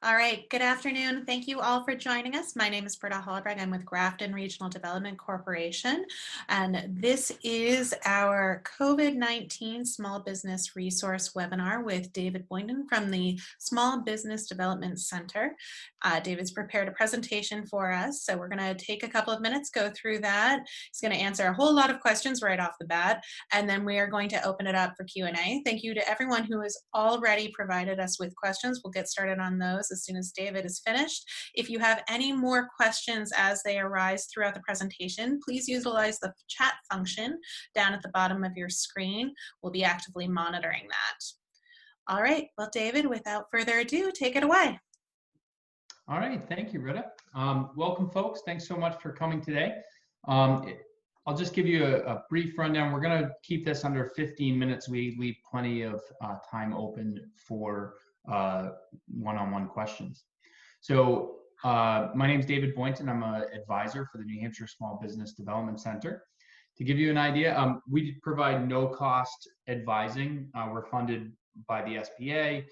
All right, good afternoon. Thank you all for joining us. My name is Britta Hollbreg. I'm with Grafton Regional Development Corporation, and this is our COVID-19 Small Business Resource Webinar with David Boynton from the Small Business Development Center. David's prepared a presentation for us, so we're going to take a couple of minutes, go through that. He's going to answer a whole lot of questions right off the bat, and then we are going to open it up for Q&A. Thank you to everyone who has already provided us with questions. We'll get started on those as soon as David is finished. If you have any more questions as they arise throughout the presentation, please utilize the chat function down at the bottom of your screen. We'll be actively monitoring that. All right, well, David, without further ado, take it away. All right, thank you, Rita. Welcome, folks. Thanks so much for coming today. I'll just give you a brief rundown. We're going to keep this under 15 minutes. We leave plenty of time open for one-on-one questions. So my name is David Boynton. I'm an advisor for the New Hampshire Small Business Development Center. To give you an idea, we provide no-cost advising. We're funded by the SBA,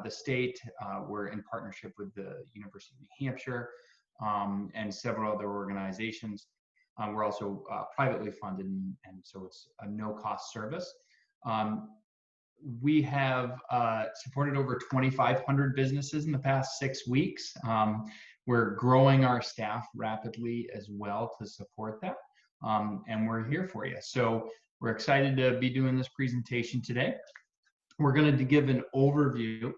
the state. We're in partnership with the University of New Hampshire and several other organizations. We're also privately funded, and so it's a no-cost service. We have supported over 2,500 businesses in the past 6 weeks. We're growing our staff rapidly as well to support that, and we're here for you. So we're excited to be doing this presentation today. We're going to give an overview,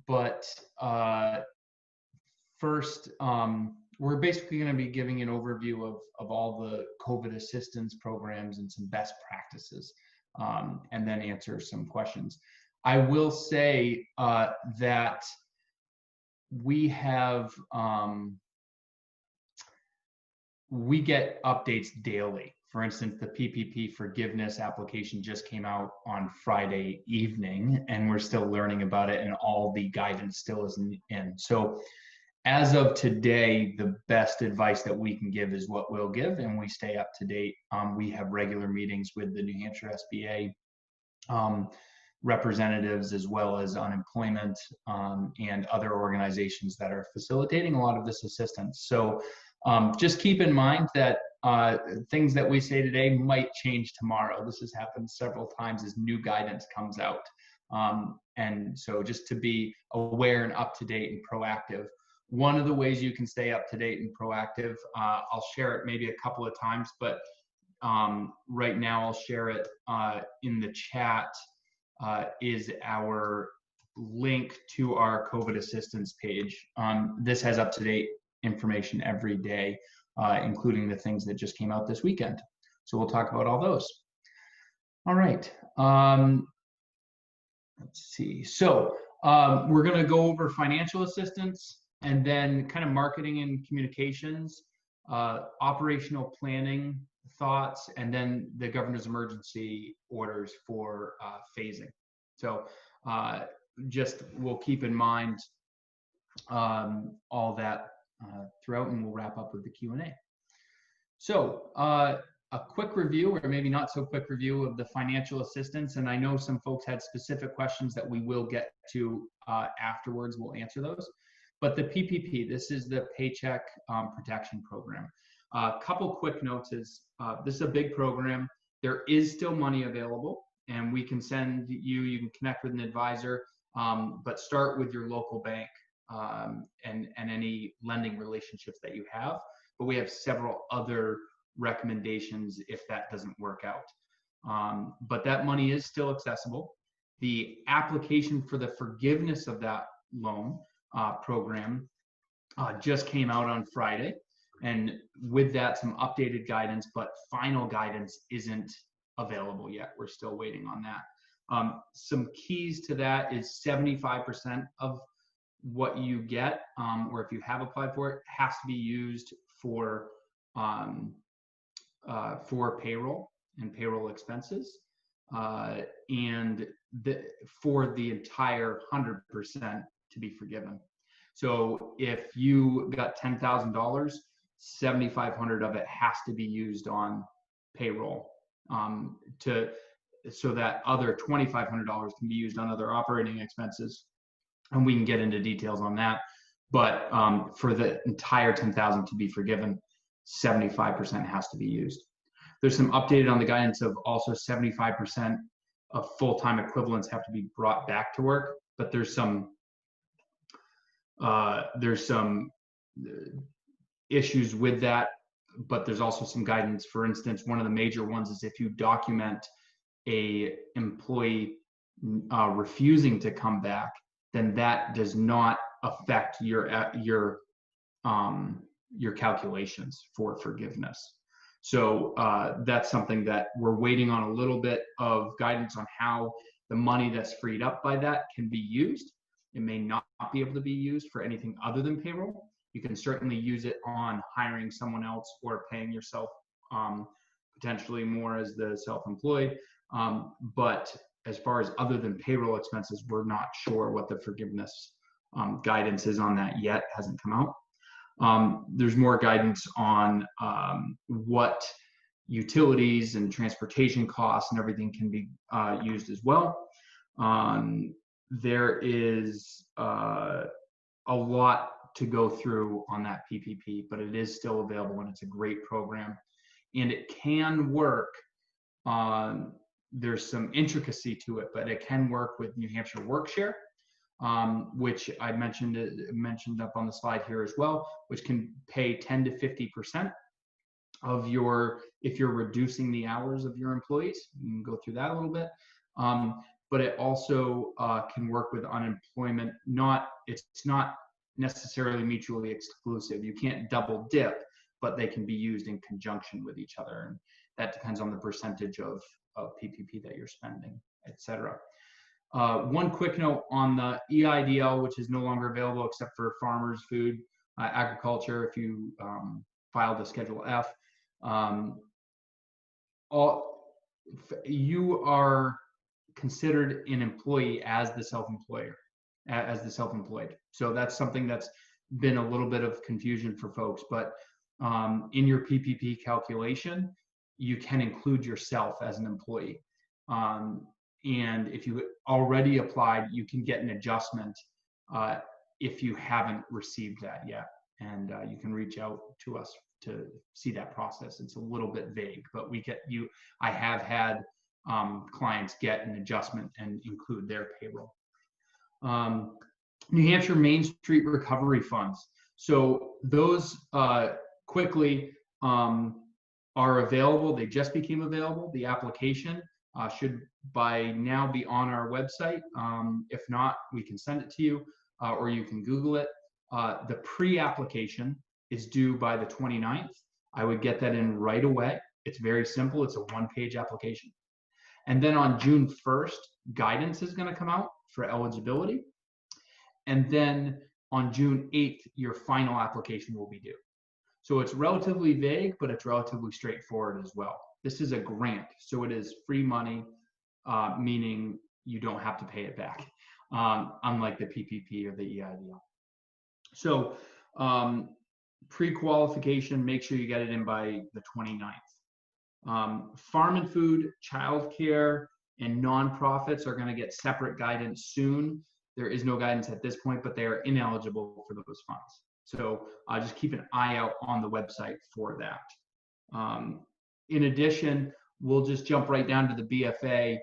but first, we're basically going to be giving an overview of all the COVID assistance programs and some best practices, and then answer some questions. I will say that we have, we get updates daily. For instance, the PPP forgiveness application just came out on Friday evening, and we're still learning about it, and all the guidance still isn't in. So as of today, the best advice that we can give is what we'll give, and we stay up to date. We have regular meetings with the New Hampshire SBA representatives, as well as unemployment and other organizations that are facilitating a lot of this assistance. So just keep in mind that things that we say today might change tomorrow. This has happened several times as new guidance comes out. And so just to be aware and up to date and proactive. One of the ways you can stay up to date and proactive, I'll share it maybe a couple of times, but right now I'll share it in the chat, is our link to our COVID assistance page. This has up to date information every day, including the things that just came out this weekend. So we'll talk about all those. All right. Let's see. So we're going to go over financial assistance, and then kind of marketing and communications, operational planning thoughts, and then the governor's emergency orders for phasing. So just we'll keep in mind all that throughout, and we'll wrap up with the Q&A. So a quick review, or maybe not so quick review, of the financial assistance. And I know some folks had specific questions that we will get to afterwards. We'll answer those. But the PPP, this is the Paycheck Protection Program. A couple quick notes is this is a big program. There is still money available, and we can send you, you can connect with an advisor, but start with your local bank and any lending relationships that you have. But we have several other recommendations if that doesn't work out. But that money is still accessible. The application for the forgiveness of that loan program just came out on Friday, and with that some updated guidance, but final guidance isn't available yet. We're still waiting on that. Some keys to that is 75% of what you get, or if you have applied for it, has to be used for payroll and payroll expenses, and for the entire 100% to be forgiven. So if you got $10,000, $7,500 of it has to be used on payroll, so that other $2,500 can be used on other operating expenses. and we can get into details on that. But for the entire 10,000 to be forgiven, 75% has to be used. There's some updated on the guidance of also 75% of full-time equivalents have to be brought back to work, but there's some issues with that, but there's also some guidance. For instance, one of the major ones is if you document a employee refusing to come back, then that does not affect your calculations for forgiveness. So that's something that we're waiting on a little bit of guidance on how the money that's freed up by that can be used. It may not be able to be used for anything other than payroll. You can certainly use it on hiring someone else or paying yourself potentially more as the self-employed. But as far as other than payroll expenses, we're not sure what the forgiveness guidance is on that yet. Hasn't come out. There's more guidance on what utilities and transportation costs and everything can be used as well. There is a lot to go through on that PPP, but it is still available and it's a great program. And it can work. There's some intricacy to it, but it can work with New Hampshire Workshare, which I mentioned up on the slide here as well, which can pay 10 to 50% of if you're reducing the hours of your employees. You can go through that a little bit. But it also can work with unemployment. It's not necessarily mutually exclusive. You can't double dip, but they can be used in conjunction with each other. And that depends on the percentage of PPP that you're spending, et cetera. One quick note on the EIDL, which is no longer available except for farmers, food, agriculture, if you filed a Schedule F. You are considered an employee as the self-employed. So that's something that's been a little bit of confusion for folks, but in your PPP calculation, you can include yourself as an employee. And if you already applied, you can get an adjustment if you haven't received that yet. And you can reach out to us to see that process. It's a little bit vague, but I have had clients get an adjustment and include their payroll. New Hampshire Main Street Recovery Funds. So those quickly are available. They just became available. The application should by now be on our website. If not, we can send it to you or you can Google it. The pre-application is due by the 29th. I would get that in right away. It's very simple. It's a one-page application. And then on June 1st, guidance is going to come out for eligibility. And then on June 8th, your final application will be due. So it's relatively vague, but it's relatively straightforward as well. This is a grant, so it is free money, meaning you don't have to pay it back, unlike the PPP or the EIDL. So pre-qualification, make sure you get it in by the 29th. Farm and food, childcare, and nonprofits are going to get separate guidance soon. There is no guidance at this point, but they are ineligible for those funds. So just keep an eye out on the website for that. In addition, we'll just jump right down to the BFA.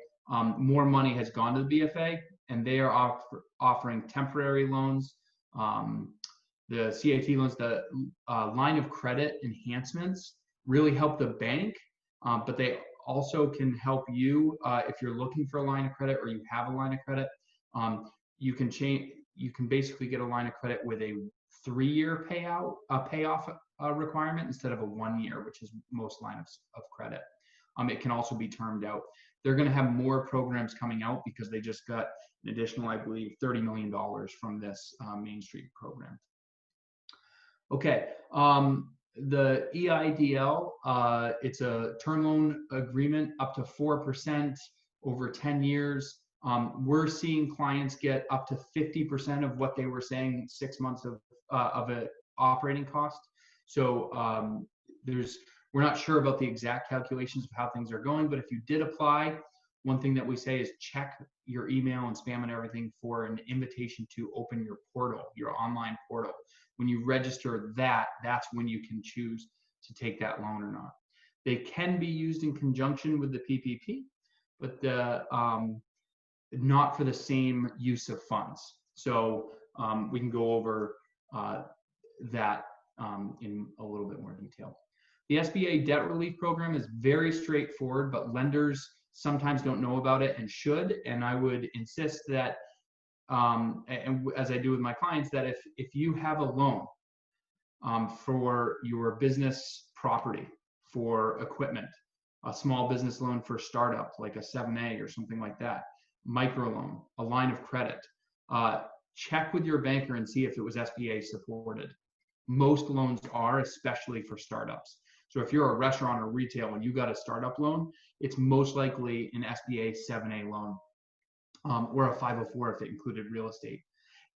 More money has gone to the BFA, and they are offering temporary loans. The CIT loans, the line of credit enhancements really help the bank, but they also can help you if you're looking for a line of credit or you have a line of credit. You can basically get a line of credit with a 3-year payoff requirement instead of a 1 year, which is most lines of credit. It can also be termed out. They're going to have more programs coming out because they just got an additional, I believe, $30 million from this Main Street program. Okay, the EIDL, it's a term loan agreement up to 4% over 10 years. We're seeing clients get up to 50% of what they were saying 6 months of an operating cost. So we're not sure about the exact calculations of how things are going, but if you did apply, one thing that we say is check your email and spam and everything for an invitation to open your portal, your online portal. When you register that, that's when you can choose to take that loan or not. They can be used in conjunction with the PPP, but not for the same use of funds. So we can go over that in a little bit more detail. The SBA debt relief program is very straightforward, but lenders sometimes don't know about it and should. And I would insist that, and as I do with my clients, that if you have a loan for your business property, for equipment, a small business loan for startup, like a 7A or something like that, microloan, a line of credit, check with your banker and see if it was SBA supported. Most loans are, especially for startups. So if you're a restaurant or retail and you got a startup loan, it's most likely an SBA 7A loan or a 504 if it included real estate.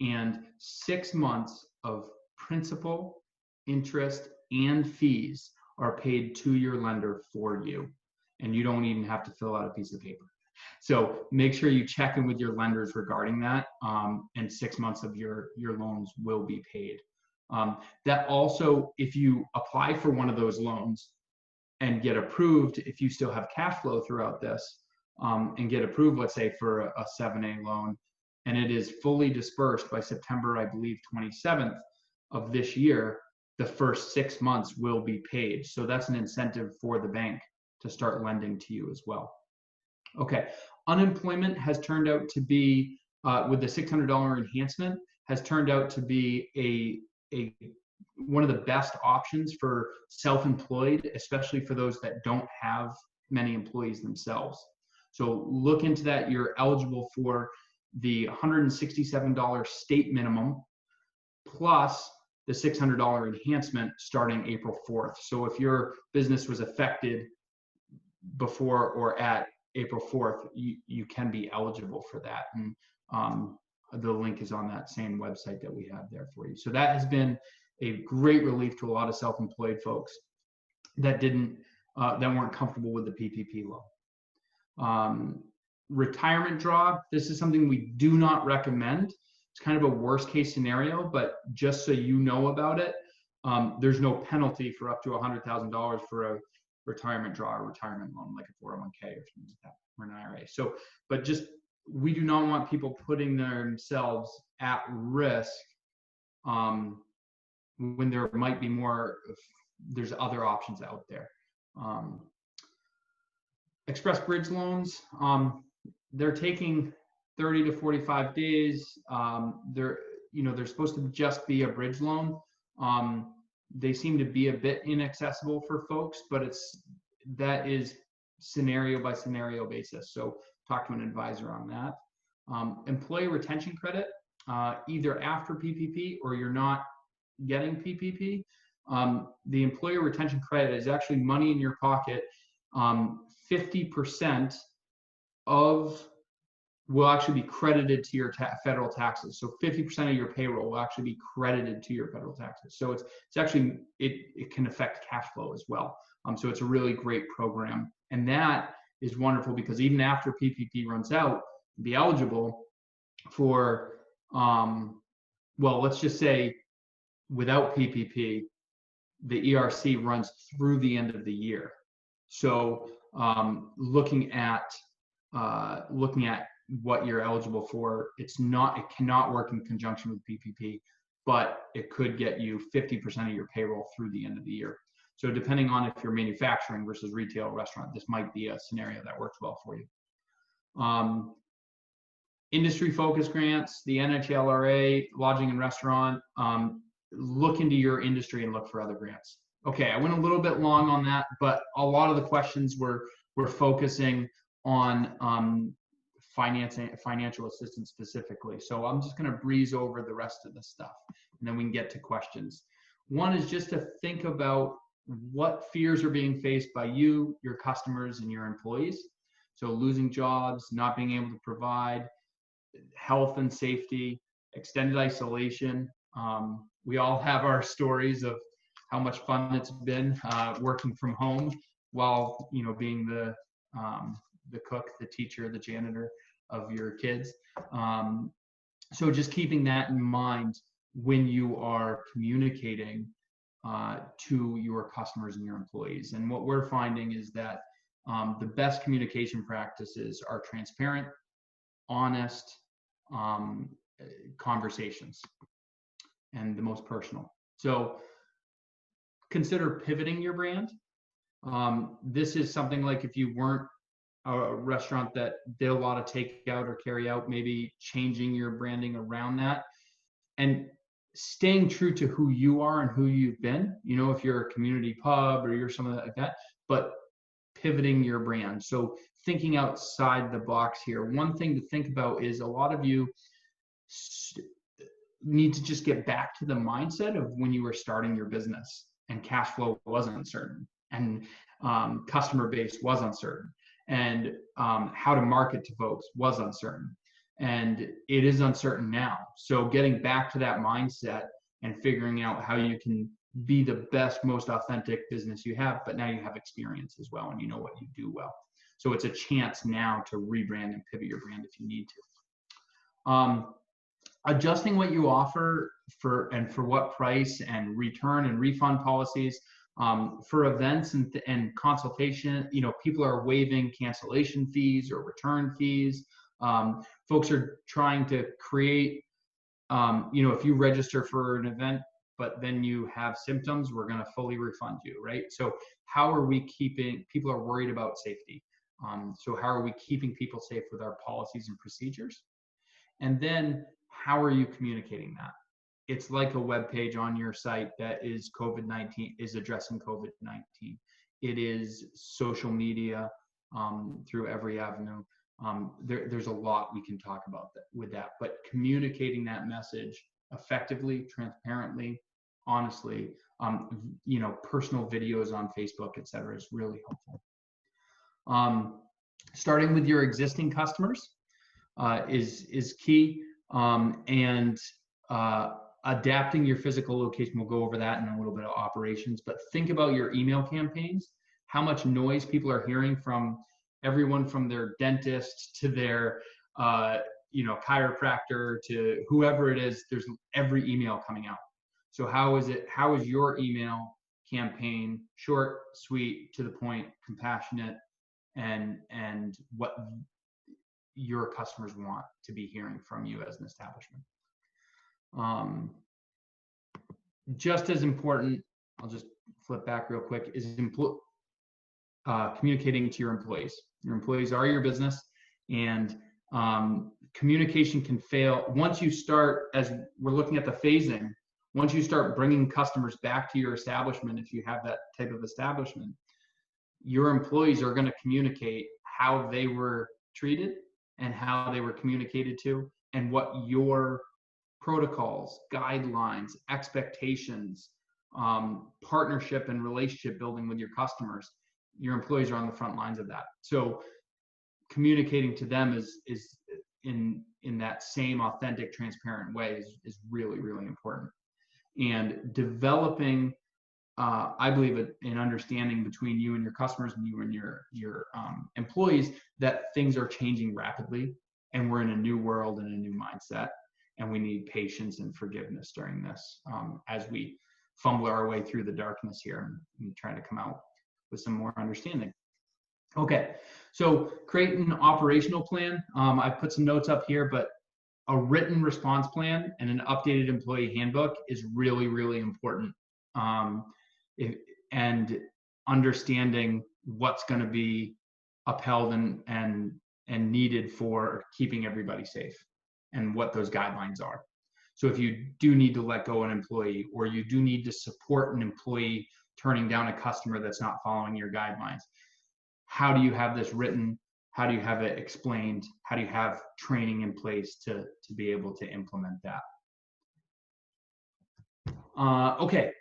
And 6 months of principal, interest, and fees are paid to your lender for you. And you don't even have to fill out a piece of paper. So make sure you check in with your lenders regarding that, and 6 months of your loans will be paid. That also, if you apply for one of those loans and get approved, if you still have cash flow throughout this, and get approved, let's say for a 7A loan, and it is fully dispersed by September, I believe, 27th of this year, the first 6 months will be paid. So that's an incentive for the bank to start lending to you as well. Okay, unemployment has turned out to be, with the $600 enhancement, has turned out to be one of the best options for self-employed, especially for those that don't have many employees themselves. So look into that. You're eligible for the $167 state minimum plus the $600 enhancement starting April 4th. So if your business was affected before or at April 4th, you can be eligible for that. And the link is on that same website that we have there for you. So that has been a great relief to a lot of self-employed folks that weren't comfortable with the PPP loan. Retirement draw, this is something we do not recommend. It's kind of a worst case scenario, but just so you know about it, there's no penalty for up to $100,000 for a retirement draw or retirement loan, like a 401k or something like that, or an IRA. So, but just, we do not want people putting themselves at risk when there might be there's other options out there. Express bridge loans, they're taking 30 to 45 days. They're supposed to just be a bridge loan. They seem to be a bit inaccessible for folks, but that is scenario by scenario basis. So talk to an advisor on that. Employee retention credit, either after PPP or you're not getting PPP. The employee retention credit is actually money in your pocket. 50% will actually be credited to your federal taxes. So 50% of your payroll will actually be credited to your federal taxes. So it's actually, it can affect cash flow as well. So it's a really great program. And that is wonderful because even after PPP runs out, be eligible for, well, let's just say without PPP, the ERC runs through the end of the year. So looking at what you're eligible for, it cannot work in conjunction with PPP, but it could get you 50% of your payroll through the end of the year. So depending on if you're manufacturing versus retail restaurant, this might be a scenario that works well for you. Industry focus grants, the NHLRA, lodging and restaurant, look into your industry and look for other grants. Okay, I went a little bit long on that, but a lot of the questions were focusing on financial assistance specifically. So I'm just going to breeze over the rest of the stuff and then we can get to questions. One is just to think about what fears are being faced by you, your customers, and your employees. So losing jobs, not being able to provide, health and safety, extended isolation. We all have our stories of how much fun it's been working from home while being the the cook, the teacher, the janitor of your kids. So just keeping that in mind when you are communicating to your customers and your employees. And what we're finding is that the best communication practices are transparent, honest conversations, and the most personal. So consider pivoting your brand. This is something like if you weren't a restaurant that did a lot of takeout or carry out, maybe changing your branding around that and staying true to who you are and who you've been. You know, if you're a community pub or you're something like that, but pivoting your brand. So thinking outside the box here. One thing to think about is a lot of you need to just get back to the mindset of when you were starting your business and cash flow was uncertain and customer base was uncertain and how to market to folks was uncertain. And it is uncertain now. So getting back to that mindset and figuring out how you can be the best, most authentic business you have, but now you have experience as well and you know what you do well. So it's a chance now to rebrand and pivot your brand if you need to. Adjusting what you offer for what price and return and refund policies. For events and consultation, you know, people are waiving cancellation fees or return fees. Folks are trying to create, you know, if you register for an event, but then you have symptoms, we're going to fully refund you, right? So how are we keeping, people are worried about safety. So how are we keeping people safe with our policies and procedures? And then how are you communicating that? It's like a web page on your site that is COVID-19, is addressing COVID-19. It is social media through every avenue. There's a lot we can talk about with that, but communicating that message effectively, transparently, honestly, you know, personal videos on Facebook, et cetera, is really helpful. Starting with your existing customers is key, and adapting your physical location. We'll go over that in a little bit of operations, but think about your email campaigns, how much noise people are hearing from everyone from their dentist to their you know, chiropractor to whoever it is. There's every email coming out. So how is your email campaign short, sweet, to the point, compassionate, and what your customers want to be hearing from you as an establishment? Just as important, I'll just flip back real quick, is communicating to your employees. Your employees are your business, and communication can fail. Once you start, as we're looking at the phasing, once you start bringing customers back to your establishment, if you have that type of establishment, your employees are going to communicate how they were treated and how they were communicated to, and what your protocols, guidelines, expectations, partnership and relationship building with your customers. Your employees are on the front lines of that. So communicating to them is in that same authentic, transparent way is really, really important. And developing, I believe, an understanding between you and your customers and you and your employees that things are changing rapidly, and we're in a new world and a new mindset, and we need patience and forgiveness during this as we fumble our way through the darkness here and try to come out with some more understanding. Okay, so create an operational plan. I've put some notes up here, but a written response plan and an updated employee handbook is really, really important. And understanding what's going to be upheld and needed for keeping everybody safe and what those guidelines are. So if you do need to let go an employee, or you do need to support an employee turning down a customer that's not following your guidelines, how do you have this written? How do you have it explained? How do you have training in place to be able to implement that? Okay,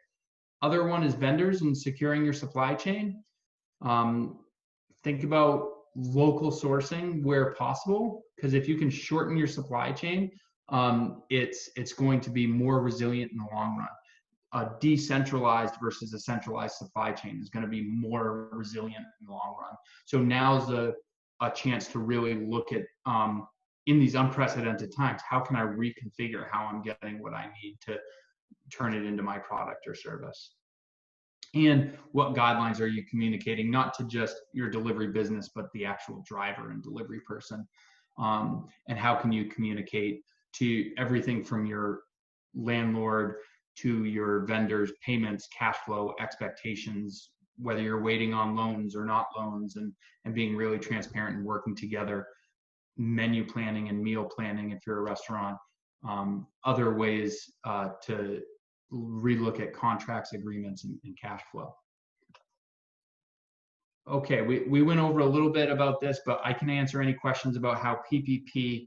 other one is vendors and securing your supply chain. Think about local sourcing where possible, because if you can shorten your supply chain, it's going to be more resilient in the long run. A decentralized versus a centralized supply chain is going to be more resilient in the long run. So now's a a chance to really look at, in these unprecedented times, how can I reconfigure how I'm getting what I need to turn it into my product or service? And what guidelines are you communicating, not to just your delivery business, but the actual driver and delivery person? And how can you communicate to everything from your landlord to your vendors, payments, cash flow, expectations, whether you're waiting on loans or not loans, and being really transparent and working together, menu planning and meal planning if you're a restaurant, other ways to relook at contracts, agreements, and cash flow. Okay, we went over a little bit about this, but I can answer any questions about how PPP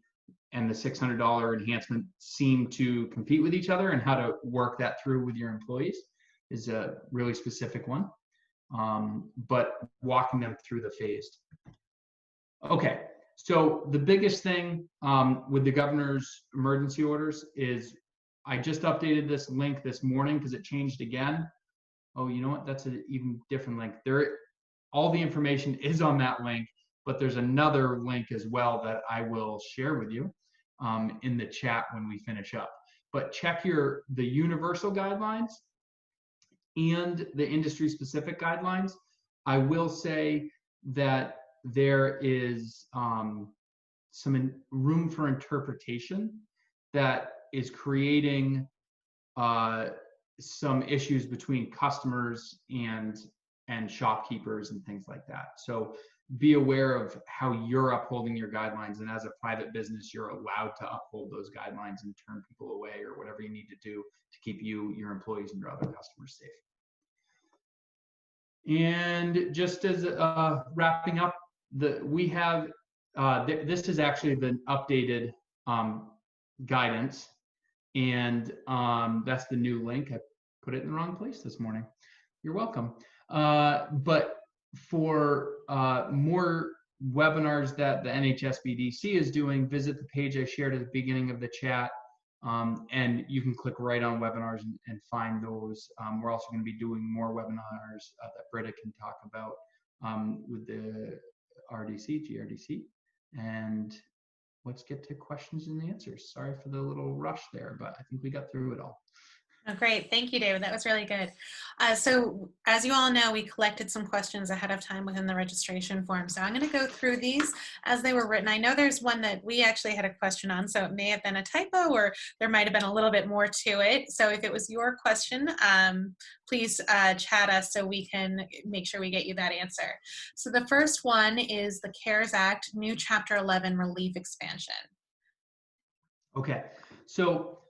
and the $600 enhancement seem to compete with each other and how to work that through with your employees is a really specific one, but walking them through the phased. Okay, so the biggest thing with the governor's emergency orders is I just updated this link this morning because it changed again. Oh, you know what? That's an even different link. All the information is on that link, but there's another link as well that I will share with you in the chat when we finish up. But check the universal guidelines and the industry specific guidelines. I will say that there is some room for interpretation that is creating some issues between customers and shopkeepers and things like that. So be aware of how you're upholding your guidelines, and as a private business, you're allowed to uphold those guidelines and turn people away or whatever you need to do to keep you, your employees, and your other customers safe. And just as wrapping up, we have this is actually the updated guidance, and that's the new link. I put it in the wrong place this morning. You're welcome. But for more webinars that the NHSBDC is doing, visit the page I shared at the beginning of the chat, and you can click right on webinars and find those. We're also going to be doing more webinars that Rita can talk about with the GRDC. And let's get to questions and answers. Sorry for the little rush there, but I think we got through it all. Oh, great. Thank you, David. That was really good. So as you all know, we collected some questions ahead of time within the registration form. So I'm going to go through these as they were written. I know there's one that we actually had a question on, so it may have been a typo or there might have been a little bit more to it. So if it was your question, please chat us so we can make sure we get you that answer. So the first one is the CARES Act new Chapter 11 relief expansion. Okay, so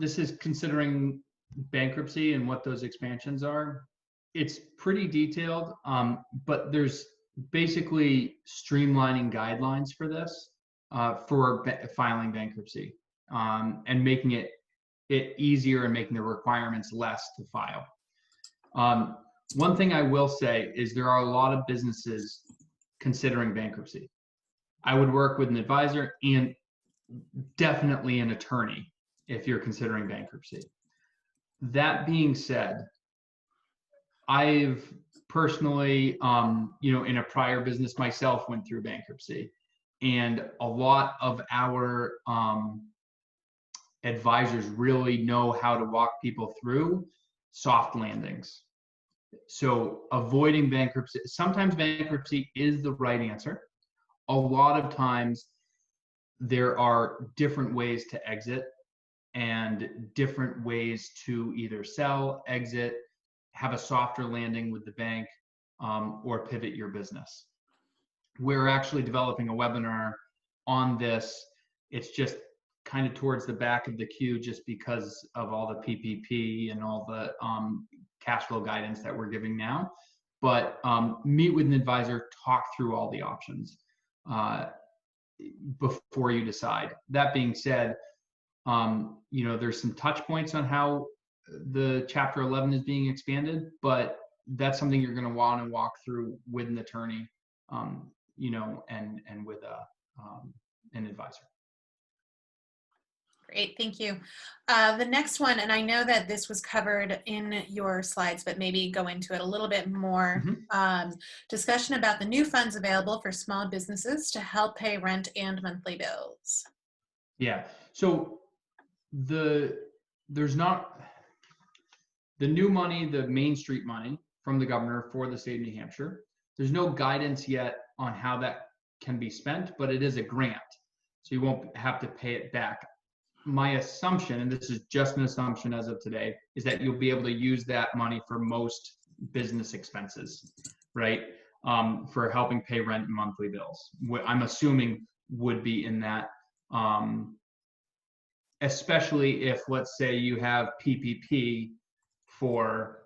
this is considering bankruptcy and what those expansions are. It's pretty detailed, but there's basically streamlining guidelines for this for filing bankruptcy and making it easier and making the requirements less to file. One thing I will say is there are a lot of businesses considering bankruptcy. I would work with an advisor and definitely an attorney if you're considering bankruptcy. That being said, I've personally, in a prior business myself went through bankruptcy, and a lot of our advisors really know how to walk people through soft landings. So avoiding bankruptcy, sometimes bankruptcy is the right answer. A lot of times there are different ways to exit and different ways to either sell, exit, have a softer landing with the bank, or pivot your business. We're actually developing a webinar on this. It's just kind of towards the back of the queue just because of all the PPP and all the cash flow guidance that we're giving now. But meet with an advisor, talk through all the options before you decide. That being said, there's some touch points on how the Chapter 11 is being expanded, but that's something you're going to want to walk through with an attorney, and with an advisor. Great, thank you. The next one, and I know that this was covered in your slides, but maybe go into it a little bit more. Discussion about the new funds available for small businesses to help pay rent and monthly bills. Yeah. So there's not the new money, the Main Street money from the governor for the state of New Hampshire. There's no guidance yet on how that can be spent, but it is a grant, so you won't have to pay it back. My assumption, and this is just an assumption as of today, is that you'll be able to use that money for most business expenses, right? For helping pay rent and monthly bills. What I'm assuming would be in that, especially if, let's say, you have PPP for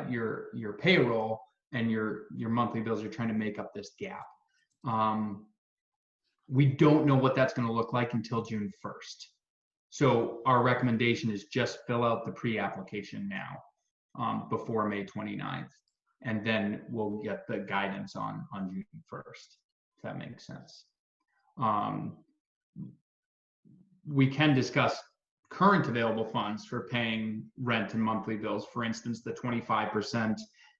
your payroll and your monthly bills. You're trying to make up this gap. We don't know what that's going to look like until June 1st. So our recommendation is just fill out the pre-application now before May 29th, and then we'll get the guidance on June 1st, if that makes sense. We can discuss current available funds for paying rent and monthly bills. For instance, the 25%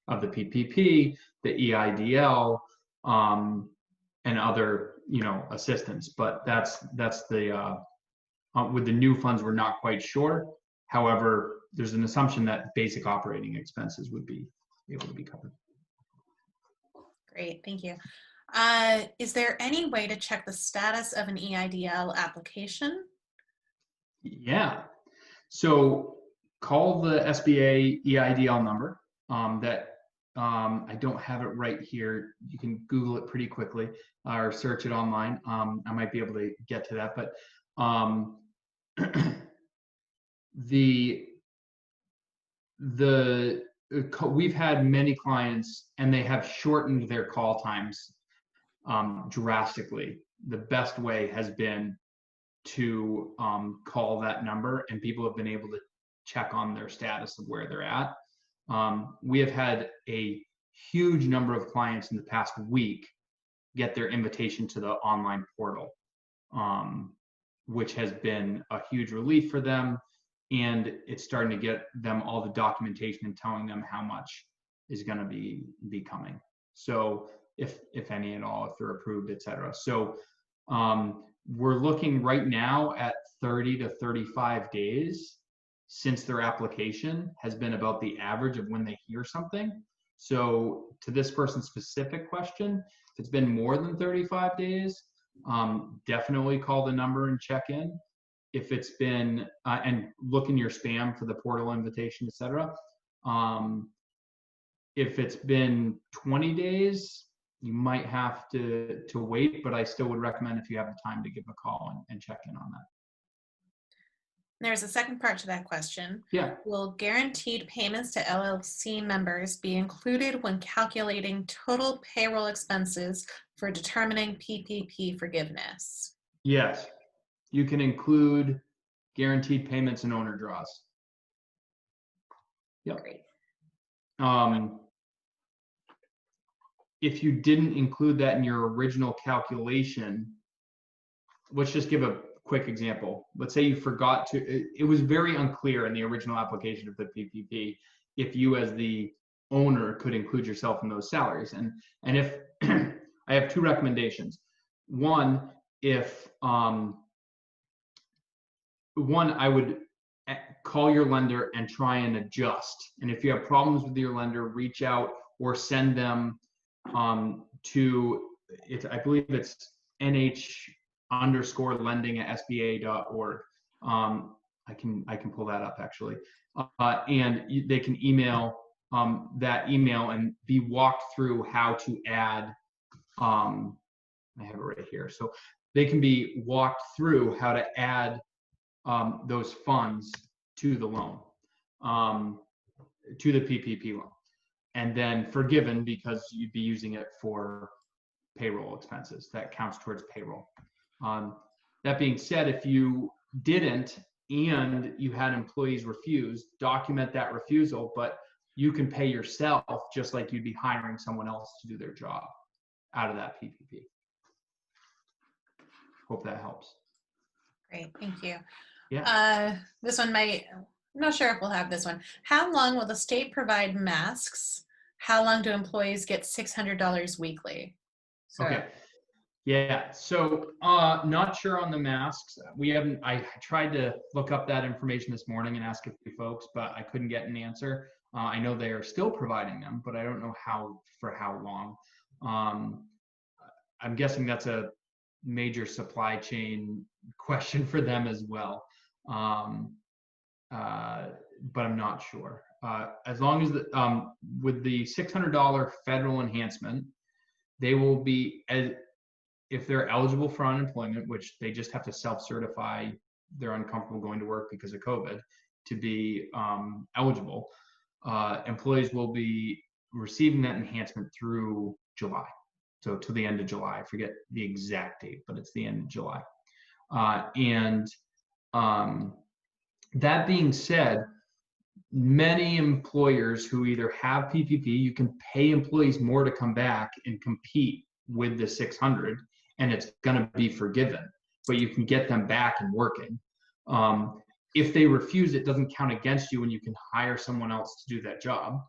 of the PPP, the EIDL, and other, assistance. But that's the with the new funds, we're not quite sure. However, there's an assumption that basic operating expenses would be able to be covered. Great, thank you. Is there any way to check the status of an EIDL application? Yeah. So call the SBA EIDL number that I don't have it right here. You can Google it pretty quickly or search it online. I might be able to get to that, but we've had many clients and they have shortened their call times drastically. The best way has been to call that number, and people have been able to check on their status of where they're at. We have had a huge number of clients in the past week get their invitation to the online portal, which has been a huge relief for them. And it's starting to get them all the documentation and telling them how much is going to be coming. So if any at all, if they're approved, et cetera. So we're looking right now at 30 to 35 days since their application has been about the average of when they hear something. So to this person's specific question, if it's been more than 35 days, definitely call the number and check in. If it's been, and look in your spam for the portal invitation, et cetera. If it's been 20 days, you might have to wait, but I still would recommend, if you have the time, to give a call and check in on that. There's a second part to that question. Yeah. Will guaranteed payments to LLC members be included when calculating total payroll expenses for determining PPP forgiveness? Yes. You can include guaranteed payments and owner draws. Yep. Great. If you didn't include that in your original calculation, let's just give a quick example. Let's say you forgot to, it was very unclear in the original application of the PPP if you as the owner could include yourself in those salaries. And if I have two recommendations. One, I would call your lender and try and adjust. And if you have problems with your lender, reach out or send them to, I believe it's nh_lending@sba.org. I can pull that up actually. And they can email that email and be walked through how to add, I have it right here. So they can be walked through how to add those funds to the loan, to the PPP loan, and then forgiven because you'd be using it for payroll expenses. That counts towards payroll. That being said, if you didn't and you had employees refuse, document that refusal, but you can pay yourself just like you'd be hiring someone else to do their job out of that PPP. Hope that helps. Great, thank you. Yeah. This one might, I'm not sure if we'll have this one. How long will the state provide masks? How long do employees get $600 weekly? So, Okay. Yeah. So, not sure on the masks. We haven't. I tried to look up that information this morning and ask a few folks, but I couldn't get an answer. I know they are still providing them, but I don't know for how long. Um, I'm guessing that's a major supply chain question for them as well. Um, uh, but I'm not sure. As long as with the $600 federal enhancement, they will be, as if they're eligible for unemployment, which they just have to self-certify they're uncomfortable going to work because of COVID to be eligible. Employees will be receiving that enhancement through July. So to the end of July. I forget the exact date, but it's the end of July. And that being said, many employers who either have PPP, you can pay employees more to come back and compete with the 600, and it's going to be forgiven, but you can get them back and working. If they refuse, it doesn't count against you, and you can hire someone else to do that job,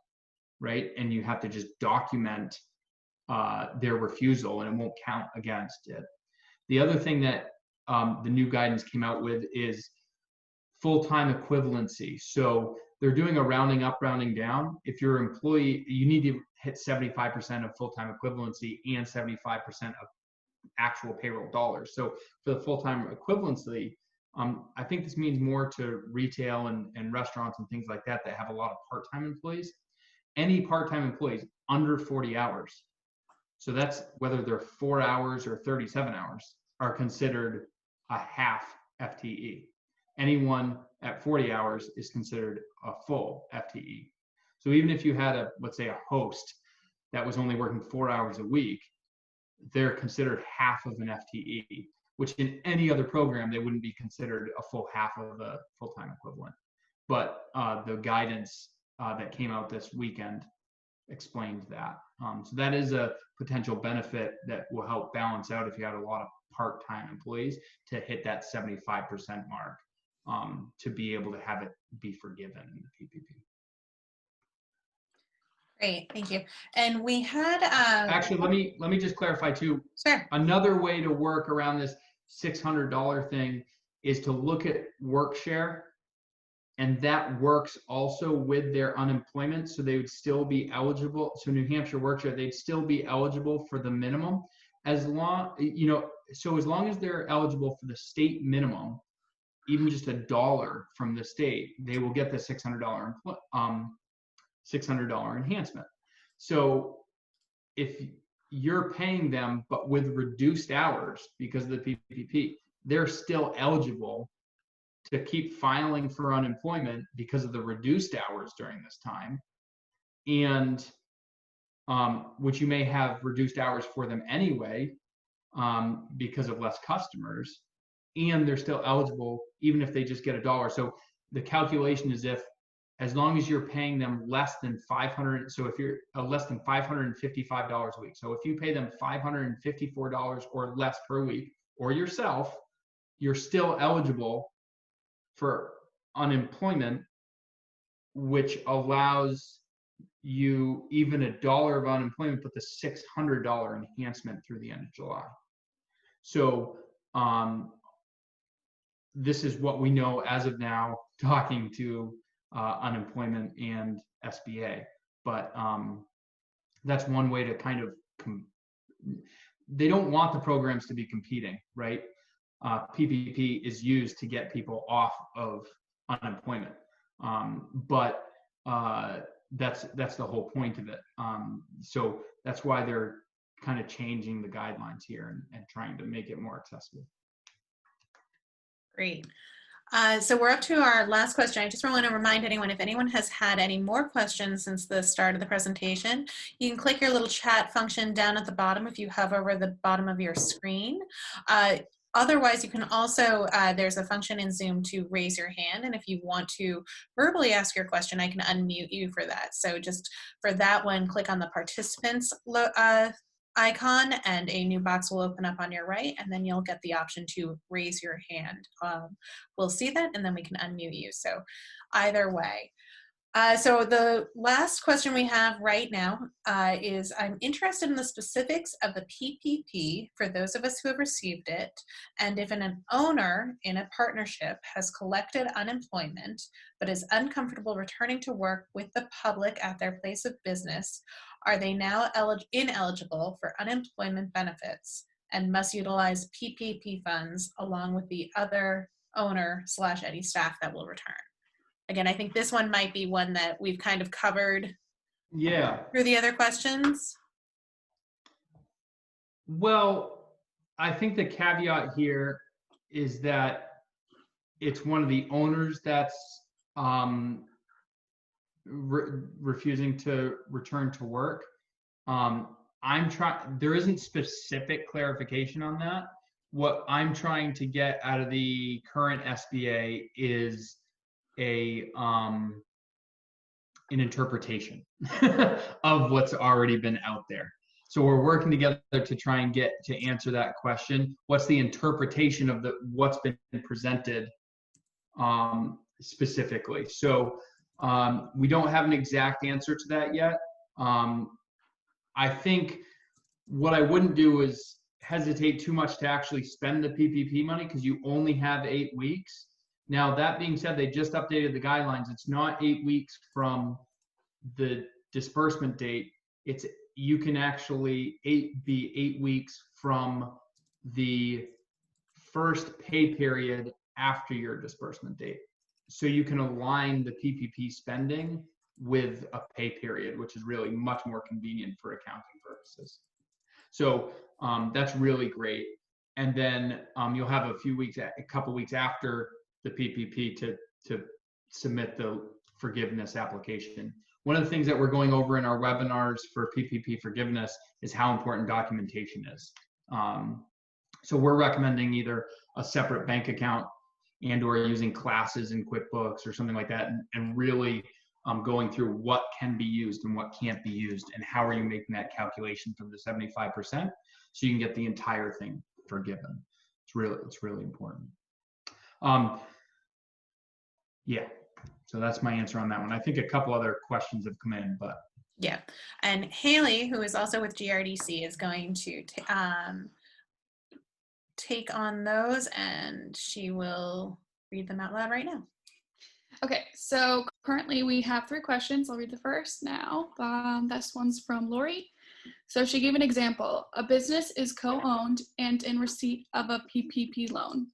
right? And you have to just document their refusal, and it won't count against it. The other thing that the new guidance came out with is full-time equivalency. So they're doing a rounding up, rounding down. If you're an employee, you need to hit 75% of full-time equivalency and 75% of actual payroll dollars. So for the full-time equivalency, I think this means more to retail and restaurants and things like that that have a lot of part-time employees. Any part-time employees under 40 hours, so that's whether they're 4 hours or 37 hours, are considered a half FTE. Anyone at 40 hours is considered a full FTE. So even if you had let's say a host that was only working 4 hours a week, they're considered half of an FTE, which in any other program, they wouldn't be considered a full half of a full-time equivalent. But the guidance that came out this weekend explained that. So that is a potential benefit that will help balance out if you had a lot of part-time employees to hit that 75% mark, to be able to have it be forgiven in the PPP. great, thank you. And we had Actually, let me just clarify too. sure. Another way to work around this $600 thing is to look at Workshare, and that works also with their unemployment, so they would still be eligible. So New Hampshire Workshare, they'd still be eligible for the minimum, as long, so as long as they're eligible for the state minimum, even just $1 from the state, they will get the $600 enhancement. So if you're paying them, but with reduced hours because of the PPP, they're still eligible to keep filing for unemployment because of the reduced hours during this time. And which you may have reduced hours for them anyway, because of less customers, and they're still eligible even if they just get $1. So the calculation is as long as you're paying them less than 500, so if you're less than $555 a week, so if you pay them $554 or less per week, or yourself, you're still eligible for unemployment, which allows you even $1 of unemployment, but the $600 enhancement through the end of July. So this is what we know as of now, talking to unemployment and SBA. But that's one way to kind of, they don't want the programs to be competing, right? PPP is used to get people off of unemployment. But that's the whole point of it. So that's why they're kind of changing the guidelines here and trying to make it more accessible. Great. So we're up to our last question. I just want to remind anyone, if anyone has had any more questions since the start of the presentation, you can click your little chat function down at the bottom if you hover over the bottom of your screen. Otherwise, you can also, there's a function in Zoom to raise your hand, and if you want to verbally ask your question, I can unmute you for that. So just for that one, click on the participants icon, and a new box will open up on your right, and then you'll get the option to raise your hand. We'll see that, and then we can unmute you. So either way. So the last question we have right now is, I'm interested in the specifics of the PPP for those of us who have received it, and if an owner in a partnership has collected unemployment but is uncomfortable returning to work with the public at their place of business, are they now ineligible for unemployment benefits and must utilize PPP funds along with the other owner/any staff that will return? Again, I think this one might be one that we've kind of covered through the other questions. Well, I think the caveat here is that it's one of the owners that's refusing to return to work. There isn't specific clarification on that. What I'm trying to get out of the current SBA is an interpretation of what's already been out there. So we're working together to try and get to answer that question. What's the interpretation of what's been presented specifically? So we don't have an exact answer to that yet. I think what I wouldn't do is hesitate too much to actually spend the PPP money, because you only have 8 weeks. Now, that being said, they just updated the guidelines. It's not 8 weeks from the disbursement date. You can actually be 8 weeks from the first pay period after your disbursement date. So you can align the PPP spending with a pay period, which is really much more convenient for accounting purposes. So that's really great. And then you'll have a couple weeks after the PPP to submit the forgiveness application. One of the things that we're going over in our webinars for PPP forgiveness is how important documentation is. So we're recommending either a separate bank account and/or using classes in QuickBooks or something like that, and really going through what can be used and what can't be used, and how are you making that calculation from the 75% so you can get the entire thing forgiven. It's really important. Yeah, so that's my answer on that one. I think a couple other questions have come in, but yeah. And Haley, who is also with GRDC, is going to take on those, and she will read them out loud right now. Okay, so currently we have 3 questions. I'll read the first now. This one's from Lori. So she gave an example. A business is co-owned and in receipt of a PPP loan.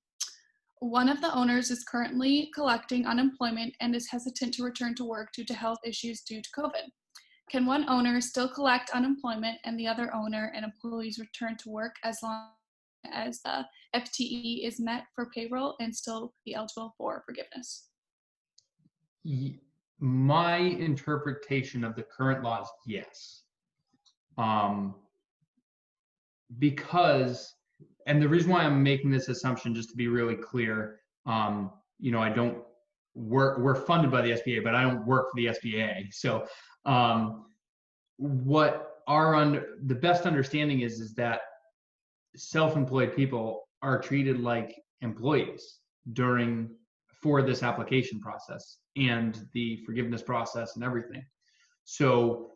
One of the owners is currently collecting unemployment and is hesitant to return to work due to health issues due to COVID. Can one owner still collect unemployment and the other owner and employees return to work as long as the FTE is met for payroll and still be eligible for forgiveness? My interpretation of the current law is yes. Because, and the reason why I'm making this assumption, just to be really clear, I don't work, we're funded by the SBA, but I don't work for the SBA. So what the best understanding is that self-employed people are treated like employees for this application process and the forgiveness process and everything. So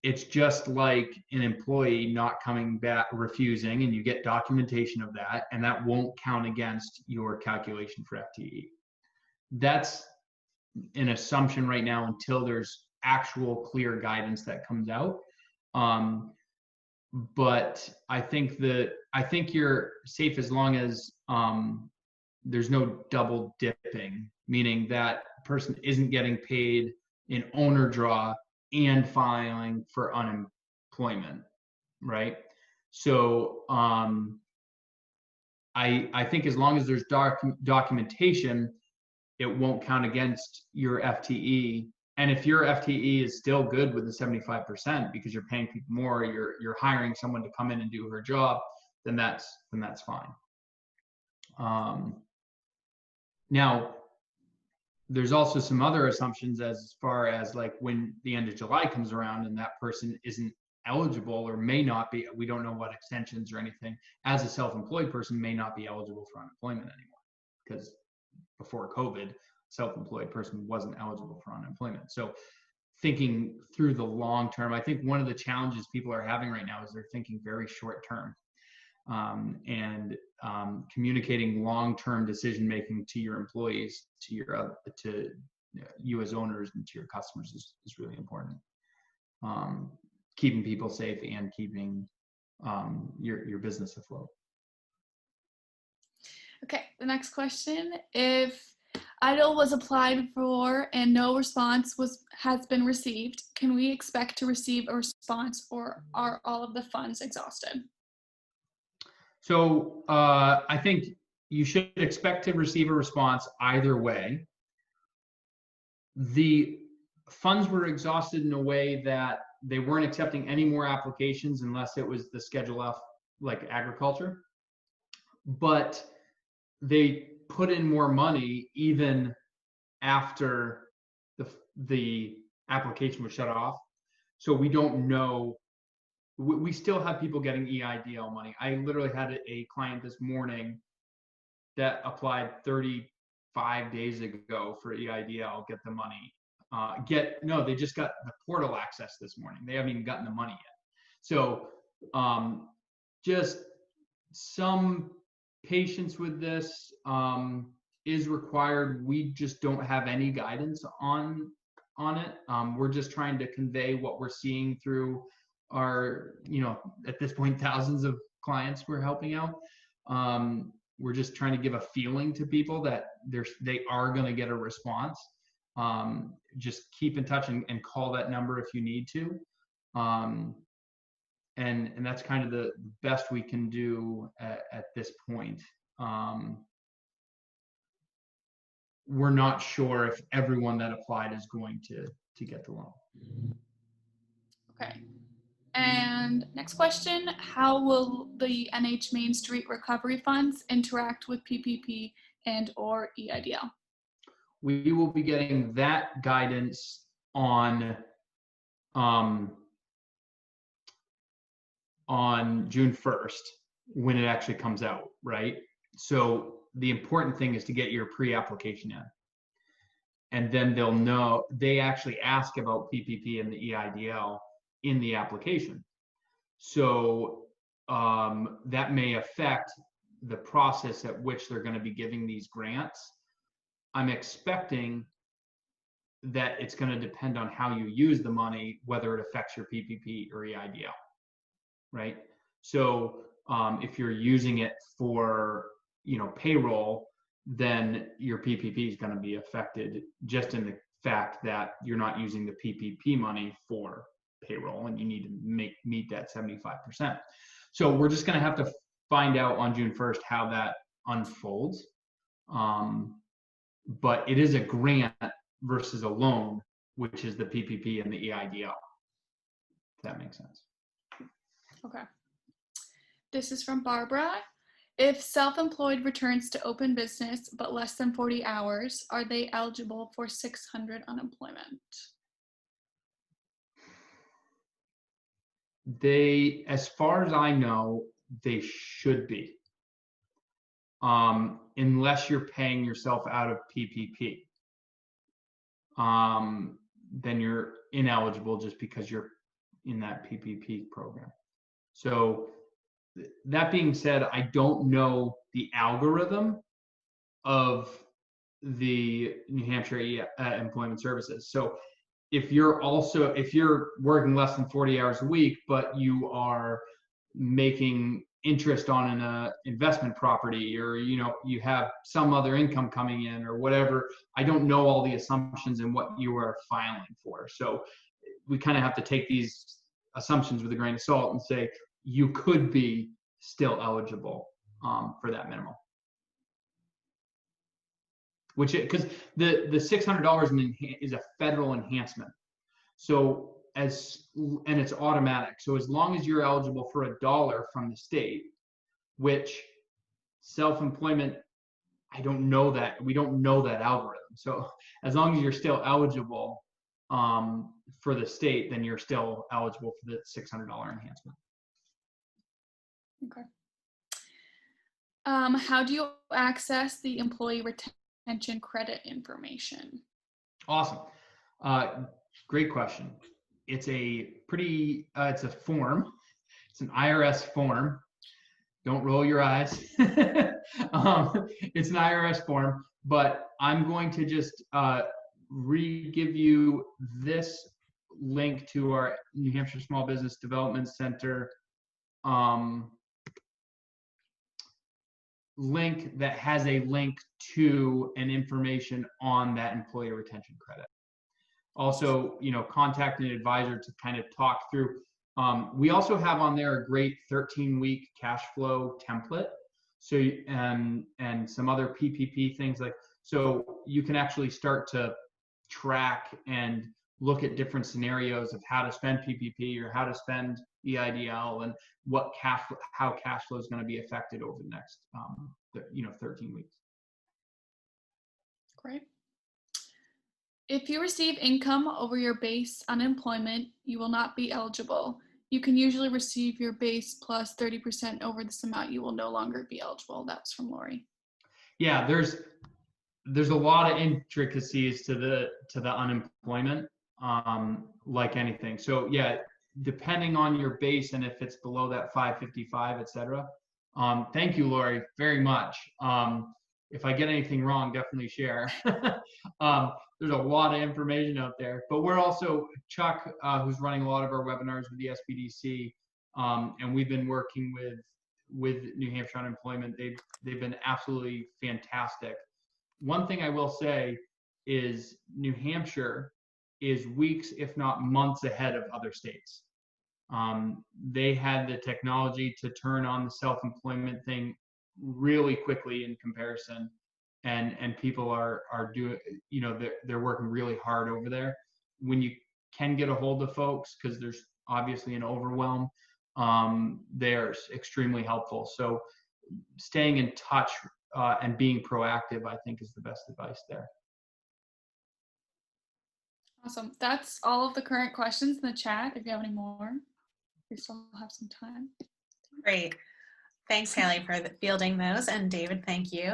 it's just like an employee not coming back, refusing, and you get documentation of that, and that won't count against your calculation for FTE. That's an assumption right now until there's actual clear guidance that comes out. But I think you're safe as long as there's no double dipping, meaning that person isn't getting paid in owner draw and filing for unemployment, right? So I think as long as there's documentation, it won't count against your FTE. And if your FTE is still good with the 75% because you're paying people more, you're hiring someone to come in and do her job, then that's fine. Now, there's also some other assumptions as far as like when the end of July comes around and that person isn't eligible or may not be, we don't know what extensions or anything, as a self-employed person may not be eligible for unemployment anymore, because before COVID, self-employed person wasn't eligible for unemployment. So thinking through the long term, I think one of the challenges people are having right now is they're thinking very short term, and communicating long-term decision making to your employees, to you as owners, and to your customers is really important. Keeping people safe and keeping your business afloat. Okay, the next question. If EIDL was applied for and no response has been received, can we expect to receive a response, or are all of the funds exhausted? So I think you should expect to receive a response either way. The funds were exhausted in a way that they weren't accepting any more applications unless it was the Schedule F, like agriculture. But they put in more money even after the application was shut off. So we don't know. We still have people getting EIDL money. I literally had a client this morning that applied 35 days ago for EIDL, get the money. They just got the portal access this morning. They haven't even gotten the money yet. So just some patience with this is required. We just don't have any guidance on it. We're just trying to convey what we're seeing through our, at this point, thousands of clients we're helping out. We're just trying to give a feeling to people that they are going to get a response. Just keep in touch and call that number if you need to. And that's kind of the best we can do at this point. We're not sure if everyone that applied is going to get the loan. Okay. And next question, how will the NH Main Street Recovery Funds interact with PPP and or EIDL? We will be getting that guidance on June 1st when it actually comes out, right? So the important thing is to get your pre-application in. And then they'll know, they actually ask about PPP and the EIDL in the application. So that may affect the process at which they're going to be giving these grants. I'm expecting that it's going to depend on how you use the money, whether it affects your PPP or EIDL, right? So if you're using it for, payroll, then your PPP is going to be affected just in the fact that you're not using the PPP money for payroll and you need to meet that 75%. So we're just going to have to find out on June 1st how that unfolds. But it is a grant versus a loan, which is the PPP and the EIDL. If that makes sense. Okay. This is from Barbara. If self-employed returns to open business but less than 40 hours, are they eligible for 600 unemployment? As far as I know, they should be. Unless you're paying yourself out of PPP. Then you're ineligible just because you're in that PPP program. So that being said, I don't know the algorithm of the New Hampshire Employment Services. So if you're working less than 40 hours a week, but you are making interest on an investment property, or you have some other income coming in or whatever, I don't know all the assumptions and what you are filing for. So we kind of have to take these assumptions with a grain of salt and say you could be still eligible for that minimum. Because the $600 is a federal enhancement. So and it's automatic. So as long as you're eligible for $1 from the state, which self-employment, I don't know that. We don't know that algorithm. So as long as you're still eligible, for the state, then you're still eligible for the $600 enhancement. Okay. How do you access the employee retention credit information? Awesome. Great question. It's a pretty, it's a form. It's an IRS form. Don't roll your eyes. It's an IRS form, but I'm going to just give you this link to our New Hampshire Small Business Development Center link that has a link to an information on that employee retention credit. Also, contact an advisor to kind of talk through. We also have on there a great 13-week cash flow template. So, and some other PPP things so you can actually start to track and look at different scenarios of how to spend PPP or how to spend EIDL and how cash flow is going to be affected over the next, 13 weeks. Great. If you receive income over your base unemployment, you will not be eligible. You can usually receive your base plus 30% over this amount. You will no longer be eligible. That was from Lori. Yeah, there's a lot of intricacies to the unemployment, like anything. So yeah, depending on your base and if it's below that 555, et cetera. Thank you, Lori, very much. If I get anything wrong, definitely share. There's a lot of information out there, but we're also, Chuck, who's running a lot of our webinars with the SBDC, and we've been working with New Hampshire Unemployment. They've been absolutely fantastic. One thing I will say is New Hampshire is weeks, if not months ahead of other states. They had the technology to turn on the self-employment thing really quickly in comparison, and people are doing, they're working really hard over there. When you can get a hold of folks, because there's obviously an overwhelm, they're extremely helpful. So staying in touch and being proactive, I think, is the best advice there. Awesome. That's all of the current questions in the chat. If you have any more, we still have some time. Great. Thanks, Haley, for fielding those. And David, thank you.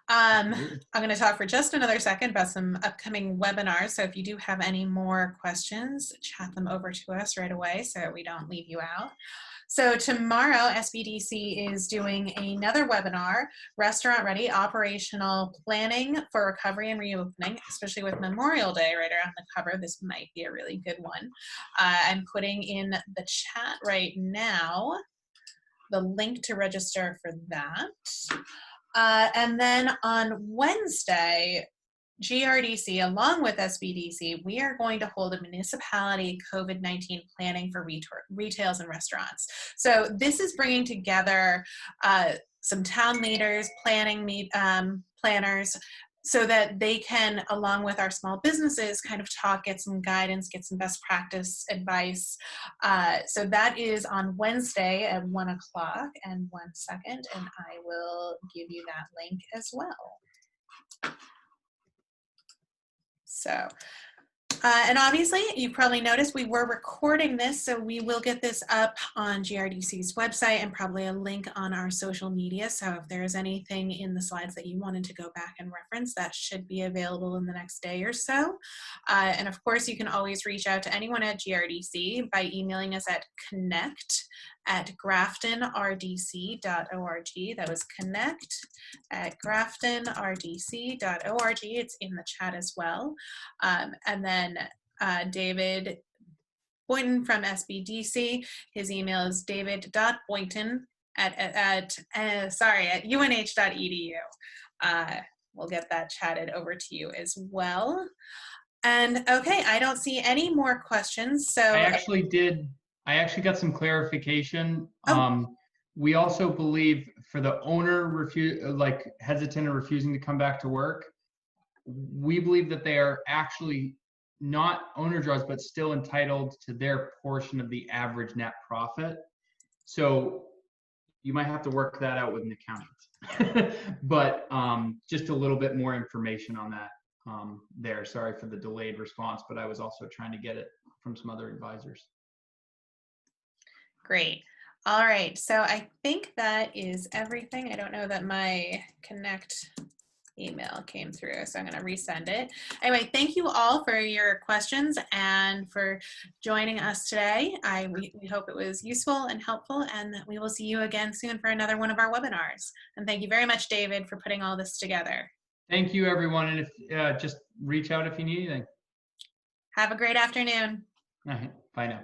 I'm going to talk for just another second about some upcoming webinars. So if you do have any more questions, chat them over to us right away so we don't leave you out. So tomorrow, SBDC is doing another webinar, Restaurant Ready Operational Planning for Recovery and Reopening, especially with Memorial Day right around the cover. This might be a really good one. I'm putting in the chat right now the link to register for that. And then on Wednesday, GRDC, along with SBDC, we are going to hold a municipality COVID-19 planning for retails and restaurants. So this is bringing together some town leaders, planners, so that they can, along with our small businesses, kind of talk, get some guidance, get some best practice advice. So that is on Wednesday at 1 o'clock. And 1 second, and I will give you that link as well. So, and obviously, you probably noticed we were recording this, so we will get this up on GRDC's website and probably a link on our social media. So if there's anything in the slides that you wanted to go back and reference, that should be available in the next day or so. And of course, you can always reach out to anyone at GRDC by emailing us at connect@graftonrdc.org. That was connect@graftonrdc.org. It's in the chat as well. And then David Boynton from SBDC, his email is david.boynton at unh.edu. We'll get that chatted over to you as well. And okay, I don't see any more questions. So I actually got some clarification. We also believe for the owner hesitant or refusing to come back to work, we believe that they are actually not owner draws, but still entitled to their portion of the average net profit. So you might have to work that out with an accountant, but just a little bit more information on that. there. Sorry for the delayed response, but I was also trying to get it from some other advisors. Great. All right. So I think that is everything. I don't know that my connect email came through, so I'm going to resend it. Anyway, thank you all for your questions and for joining us today. We hope it was useful and helpful, and that we will see you again soon for another one of our webinars. And thank you very much, David, for putting all this together. Thank you, everyone. And if just reach out if you need anything. Have a great afternoon. All right. Bye now.